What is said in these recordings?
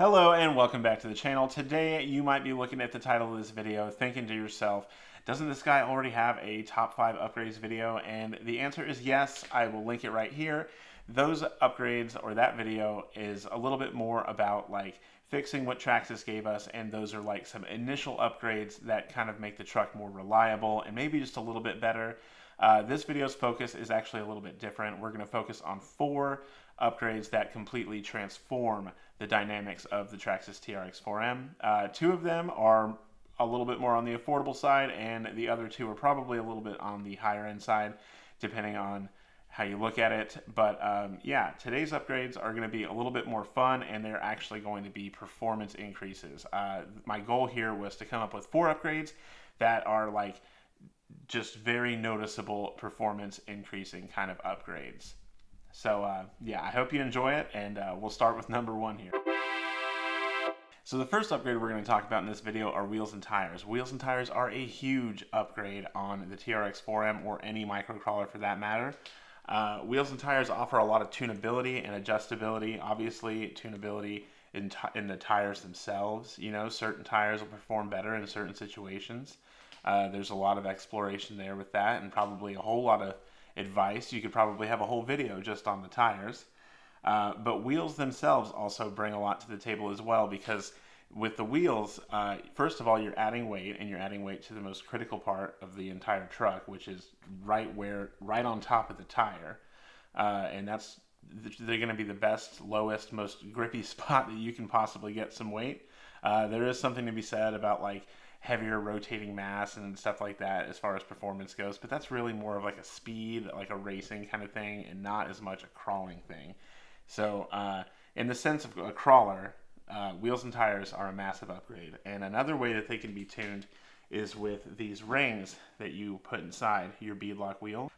Hello and welcome back to the channel. Today you might be looking at the title of this video thinking to yourself, doesn't this guy already have a top 5 upgrades video? And the answer is yes. I will link it right here. Those upgrades, or that video, is a little bit more about like fixing what Traxxas gave us, and those are like some initial upgrades that kind of make the truck more reliable and maybe just a little bit better. This video's focus is actually a little bit different. We're going to focus on 4 upgrades that completely transform the dynamics of the Traxxas TRX4M. 2 of them are a little bit more on the affordable side, and the other 2 are probably a little bit on the higher end side, depending on how you look at it. But yeah, today's upgrades are going to be a little bit more fun, and they're actually going to be performance increases. My goal here was to come up with 4 upgrades that are like just very noticeable performance increasing kind of upgrades. So yeah, I hope you enjoy it, and we'll start with number 1 here. So the first upgrade we're going to talk about in this video are wheels and tires. Wheels and tires are a huge upgrade on the TRX4M, or any microcrawler for that matter. Wheels and tires offer a lot of tunability and adjustability. Obviously, tunability in the tires themselves. You know, certain tires will perform better in certain situations. There's a lot of exploration there with that, and probably a whole lot of advice. You could probably have a whole video just on the tires. But wheels themselves also bring a lot to the table as well, because with the wheels, first of all, you're adding weight, and you're adding weight to the most critical part of the entire truck, which is right on top of the tire. And they're going to be the best, lowest, most grippy spot that you can possibly get some weight. There is something to be said about like heavier rotating mass and stuff like that as far as performance goes, but that's really more of like a speed, like a racing kind of thing, and not as much a crawling thing. So in the sense of a crawler, wheels and tires are a massive upgrade. And another way that they can be tuned is with these rings that you put inside your beadlock wheel.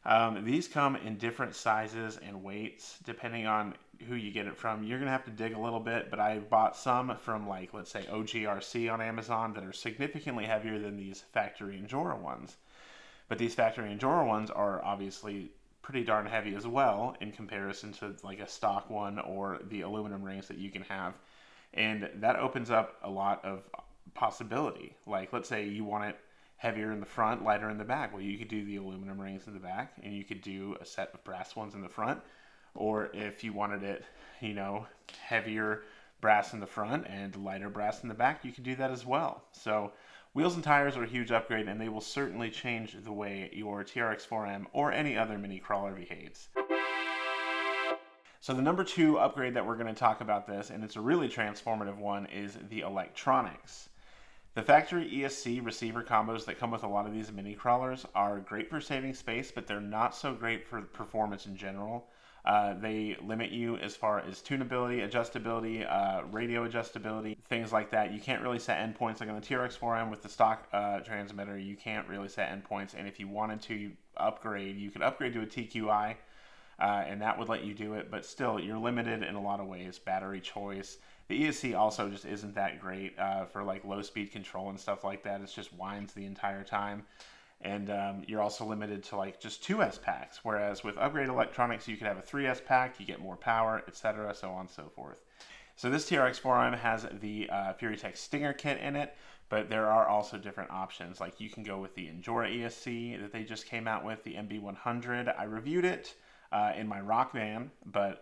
These come in different sizes and weights depending on who you get it from. You're gonna have to dig a little bit, but I bought some from, like, let's say OGRC on Amazon, that are significantly heavier than these factory Injora ones. But these factory Injora ones are obviously pretty darn heavy as well in comparison to like a stock one or the aluminum rings that you can have. And that opens up a lot of possibility. Like, let's say you want it heavier in the front, lighter in the back. Well, you could do the aluminum rings in the back, and you could do a set of brass ones in the front. Or if you wanted it, you know, heavier brass in the front and lighter brass in the back, you could do that as well. So wheels and tires are a huge upgrade, and they will certainly change the way your TRX4M or any other mini crawler behaves. So the number 2 upgrade that we're going to talk about this, and it's a really transformative one, is the electronics. The factory ESC receiver combos that come with a lot of these mini crawlers are great for saving space, but they're not so great for performance in general. They limit you as far as tunability, adjustability, radio adjustability, things like that. You can't really set endpoints. Like on the TRX4M with the stock transmitter, you can't really set endpoints. And if you wanted to upgrade, you could upgrade to a TQI, and that would let you do it. But still, you're limited in a lot of ways. Battery choice. The ESC also just isn't that great for like low speed control and stuff like that. It's just whines the entire time. And you're also limited to like just 2S packs, whereas with upgrade electronics, you could have a 3S pack, you get more power, etc., so on and so forth. So this TRX4M has the FuryTech Stinger kit in it, but there are also different options. Like you can go with the Injora ESC that they just came out with, the MB100. I reviewed it in my rock van, but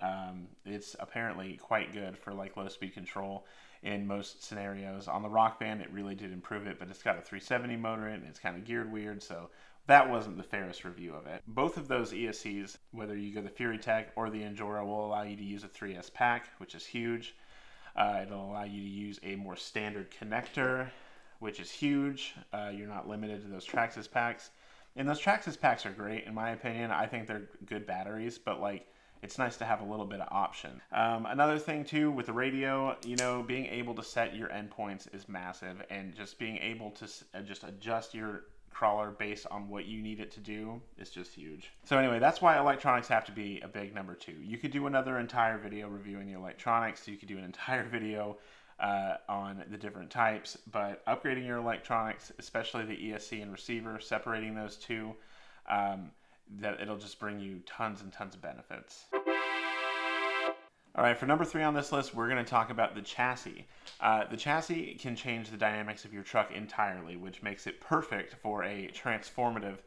it's apparently quite good for like low speed control in most scenarios. On the rock van, it really did improve it, but it's got a 370 motor in it, and it's kind of geared weird, so that wasn't the fairest review of it. Both of those ESCs, whether you go the FuryTech or the Injora, will allow you to use a 3S pack, which is huge. It'll allow you to use a more standard connector, which is huge. You're not limited to those Traxxas packs. And those Traxxas packs are great, in my opinion. I think they're good batteries, but like, it's nice to have a little bit of option. Another thing too with the radio, you know, being able to set your endpoints is massive, and just being able to just adjust your crawler based on what you need it to do is just huge. So anyway, that's why electronics have to be a big number 2. You could do another entire video reviewing the electronics. You could do an entire video on the different types, but upgrading your electronics, especially the ESC and receiver, separating those two, that it'll just bring you tons and tons of benefits. All right, for number 3 on this list, we're going to talk about the chassis. The chassis can change the dynamics of your truck entirely, which makes it perfect for a transformative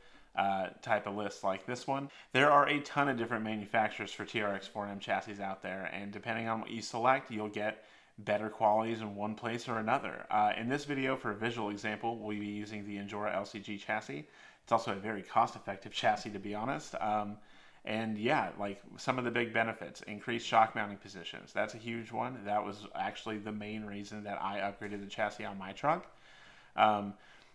type of list like this one. There are a ton of different manufacturers for TRX4M chassis out there, and depending on what you select, you'll get better qualities in one place or another. In this video, for a visual example, we'll be using the Endura LCG chassis. It's also a very cost-effective chassis, to be honest. And yeah, like some of the big benefits, increased shock mounting positions. That's a huge one. That was actually the main reason that I upgraded the chassis on my truck.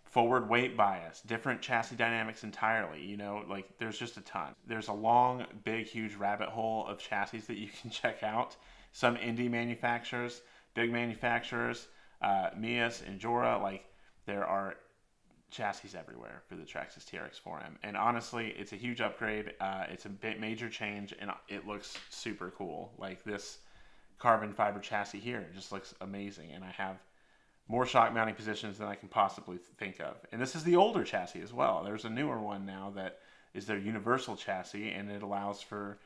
Forward weight bias, different chassis dynamics entirely. You know, like there's just a ton. There's a long, big, huge rabbit hole of chassis that you can check out. Some indie manufacturers, big manufacturers, Mias, Endura, like there are chassis everywhere for the Traxxas TRX4M, and honestly, it's a huge upgrade. It's a major change, and it looks super cool. Like this carbon fiber chassis here, it just looks amazing, and I have more shock mounting positions than I can possibly think of. And this is the older chassis as well. There's a newer one now that is their universal chassis, and it allows for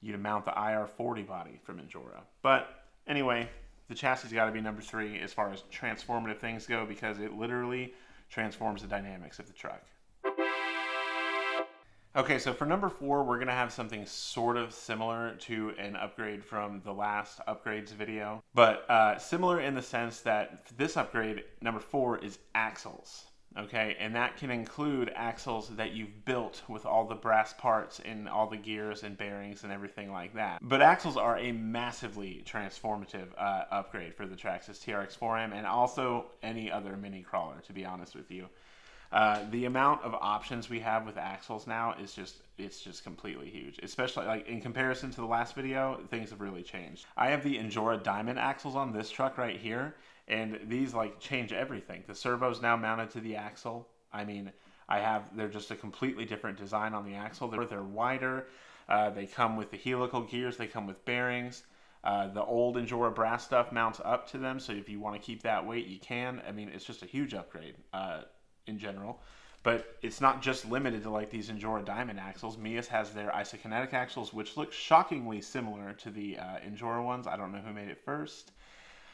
you to mount the IR40 body from Endura. But anyway, the chassis got to be number 3 as far as transformative things go, because it literally transforms the dynamics of the truck. Okay, so for number 4, we're going to have something sort of similar to an upgrade from the last upgrades video, but similar in the sense that this upgrade, number 4, is axles. Okay, and that can include axles that you've built with all the brass parts and all the gears and bearings and everything like that. But axles are a massively transformative upgrade for the Traxxas TRX4M and also any other mini crawler, to be honest with you. The amount of options we have with axles now is just completely huge, especially like in comparison to the last video. Things have really changed. I have the Endura Diamond axles on this truck right here, and these like change everything. The servo's now mounted to the axle. I mean, they're just a completely different design on the axle. They're wider. They come with the helical gears. They come with bearings. The old Endura brass stuff mounts up to them, so if you want to keep that weight, you can. I mean, it's just a huge upgrade in general. But it's not just limited to like these Endura Diamond axles. Mias has their isokinetic axles, which look shockingly similar to the Endura ones. I don't know who made it first.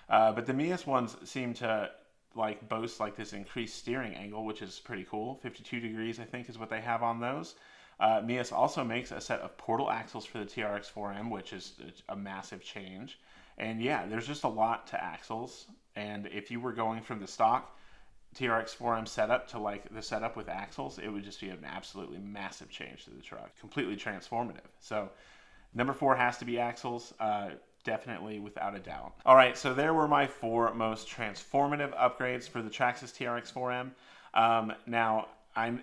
But the Mias ones seem to like boast like this increased steering angle, which is pretty cool. 52 degrees, I think, is what they have on those. Mias also makes a set of portal axles for the TRX4M, which is a massive change. And yeah, there's just a lot to axles. And if you were going from the stock TRX4M setup to like the setup with axles, it would just be an absolutely massive change to the truck. Completely transformative. So number 4 has to be axles. Definitely, without a doubt. All right, so there were my 4 most transformative upgrades for the Traxxas TRX4M. Now,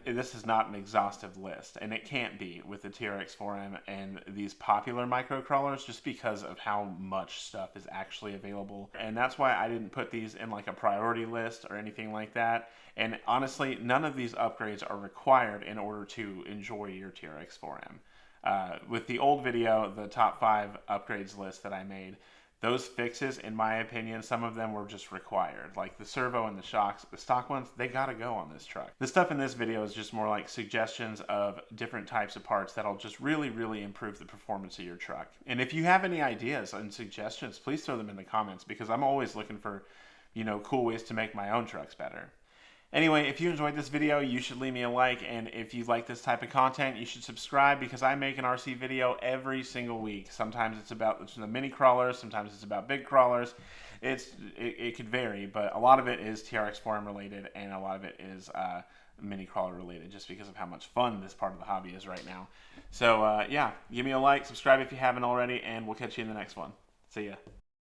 this is not an exhaustive list, and it can't be with the TRX4M and these popular micro crawlers just because of how much stuff is actually available. And that's why I didn't put these in like a priority list or anything like that. And honestly, none of these upgrades are required in order to enjoy your TRX4M. With the old video, the top 5 upgrades list that I made, those fixes, in my opinion, some of them were just required. Like the servo and the shocks, the stock ones, they gotta go on this truck. The stuff in this video is just more like suggestions of different types of parts that'll just really, really improve the performance of your truck. And if you have any ideas and suggestions, please throw them in the comments, because I'm always looking for, you know, cool ways to make my own trucks better. Anyway, if you enjoyed this video, you should leave me a like, and if you like this type of content, you should subscribe, because I make an RC video every single week. Sometimes it's about the mini crawlers, sometimes it's about big crawlers. It could vary, but a lot of it is TRX4M related, and a lot of it is mini crawler related, just because of how much fun this part of the hobby is right now. So yeah, give me a like, subscribe if you haven't already, and we'll catch you in the next one. See ya.